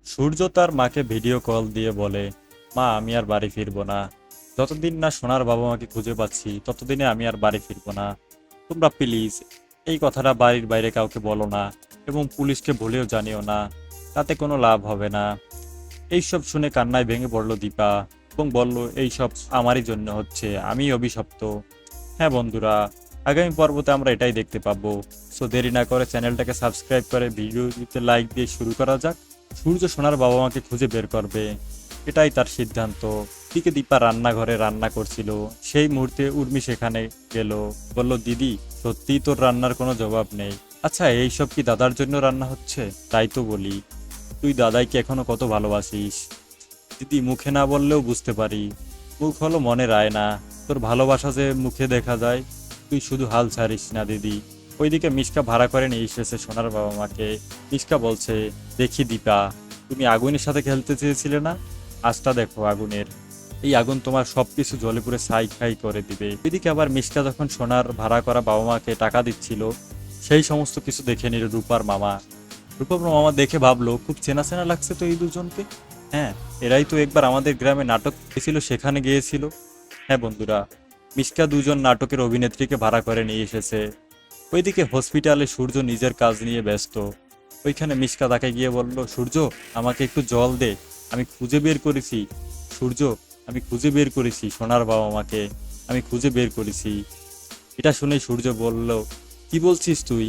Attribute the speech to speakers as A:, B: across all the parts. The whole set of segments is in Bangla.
A: সূর্য তার মাকে ভিডিও কল দিয়ে বলে, মা আমি আর বাড়ি ফিরবো না। যতদিন না সোনার বাবা মাকে খুঁজে পাচ্ছি ততদিনে আমি আর বাড়ি ফিরবো না। তোমরা প্লিজ এই কথাটা বাড়ির বাইরে কাউকে বলো না এবং পুলিশকে বলেও জানিও না, তাতে কোনো লাভ হবে না। এইসব শুনে কান্নায় ভেঙে পড়লো দীপা এবং বলল, এইসব আমারই জন্য হচ্ছে, আমি অভিশপ্ত। হ্যাঁ বন্ধুরা, আগামী পর্বতে আমরা এটাই দেখতে পাবো। সো দেরি না করে চ্যানেলটাকে সাবস্ক্রাইব করে ভিডিওতে লাইক দিয়ে শুরু করা যাক। সূর্য সোনার বাবা মাকে খুঁজে বের করবে, এটাই তার সিদ্ধান্ত। দিকে দীপা রান্নাঘরে রান্না করছিল, সেই মুহূর্তে উর্মি সেখানে গেল, বলল, দিদি সত্যিই তোর রান্নার কোনো জবাব নেই। আচ্ছা এইসব কি দাদার জন্য রান্না হচ্ছে? তাই তো বলি, তুই দাদাইকে এখনো কত ভালোবাসিস। দিদি মুখে না বললেও বুঝতে পারি, মুখ হলো মনের আয়না, তোর ভালোবাসা যে মুখে দেখা যায়। তুই শুধু হাল ছাড়িস না দিদি। ওইদিকে মিশকা ভাড়া করে নিয়ে এসেছে সোনার বাবা মাকে। মিশকা বলছে, দেখি দীপা, তুমি আগুনের সাথে খেলতে চেয়েছিলে না, আজটা দেখো আগুনের। এই আগুন তোমার সবকিছু জ্বলে পুড়ে ছাই খাই করে দিবে। এদিকে আবার মিশকা যখন সোনার ভাড়া করা বাবা মাকে টাকা দিচ্ছিল, সেই সমস্ত কিছু দেখে নিল রূপার মামা। রূপম মামা দেখে ভাবলো, খুব চেনা চেনা লাগছে তো এই দুজনকে। হ্যাঁ, এরাই তো একবার আমাদের গ্রামে নাটক গেছিল, সেখানে গিয়েছিল। হ্যাঁ বন্ধুরা, মিশকা দুজন নাটকের অভিনেত্রীকে ভাড়া করে নিয়ে এসেছে। ওইদিকে হসপিটালে সূর্য নিজের কাজ নিয়ে ব্যস্ত। ওইখানে মিশকা তাকে গিয়ে বলল, সূর্য আমাকে একটু জল দে, আমি খুঁজে বের করেছি। সূর্য, আমি খুঁজে বের করেছি সোনার বাবা মাকে, আমি খুঁজে বের করেছি। এটা শুনে সূর্য বলল, কি বলছিস তুই?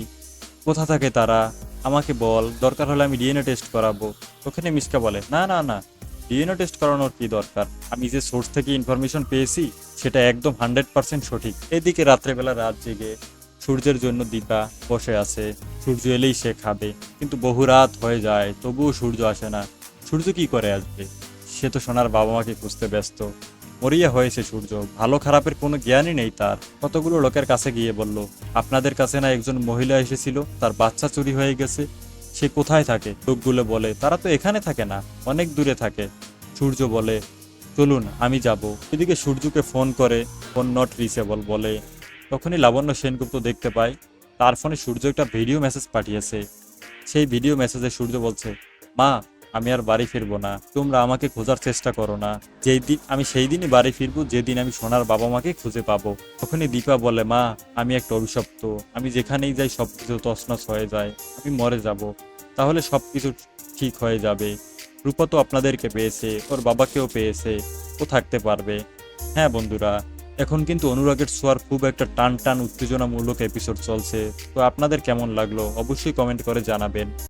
A: কোথা থাকে তারা? আমাকে বল, দরকার হলে আমি ডিএনএ টেস্ট করাবো। ওখানে মিশকা বলে, না না না, ডিএনএ টেস্ট করানোর কি দরকার, আমি যে সোর্স থেকে ইনফরমেশন পেয়েছি সেটা একদম 100% সঠিক। এদিকে রাত্রেবেলা রাত জেগে সূর্যের জন্য দীপা বসে আছে। সূর্য এলেই সে খাবে, কিন্তু বহু রাত হয়ে যায় তবুও সূর্য আসে না। সূর্য কি করে আসবে? সে তো সোনার বাবা মাকে খুঁজতে ব্যস্ত। মরিয়া হয়েছে সূর্য, ভালো খারাপের কোনো জ্ঞানই নেই তার। কতগুলো লোকের কাছে গিয়ে বলল, আপনাদের কাছে না একজন মহিলা এসেছিল, তার বাচ্চা চুরি হয়ে গেছে, সে কোথায় থাকে? লোকগুলো বলে, তারা তো এখানে থাকে না, অনেক দূরে থাকে। সূর্য বলে, চলুন আমি যাব। এদিকে সূর্যকে ফোন করে, ফোন নট রিচেবল বলে। তখনই লাবণ্য সেনগুপ্ত দেখতে পায় তার ফোনে সূর্য একটা ভিডিও মেসেজ পাঠিয়েছে। সেই ভিডিও মেসেজে সূর্য বলছে, মা আমি আর বাড়ি ফিরবো না, তোমরা আমাকে খোঁজার চেষ্টা করো না। যেই দিন আমি সেই দিনই বাড়ি ফিরবো যেদিন আমি সোনার বাবা মাকে খুঁজে পাবো। তখনই দীপা বলে, মা আমি একটা অভিশপ্ত, আমি যেখানেই যাই সবকিছু তছনছ হয়ে যায়, আমি মরে যাব। তাহলে সবকিছু ঠিক হয়ে যাবে। রূপা তো আপনাদেরকে পেয়েছে, ওর বাবাকেও পেয়েছে, ও থাকতে পারবে। হ্যাঁ বন্ধুরা, এখন কিন্তু অনুরাগের ছোঁয়ার খুব একটা টান টান উত্তেজনামূলক এপিসোড চলছে। তো আপনাদের কেমন লাগলো অবশ্যই কমেন্ট করে জানাবেন।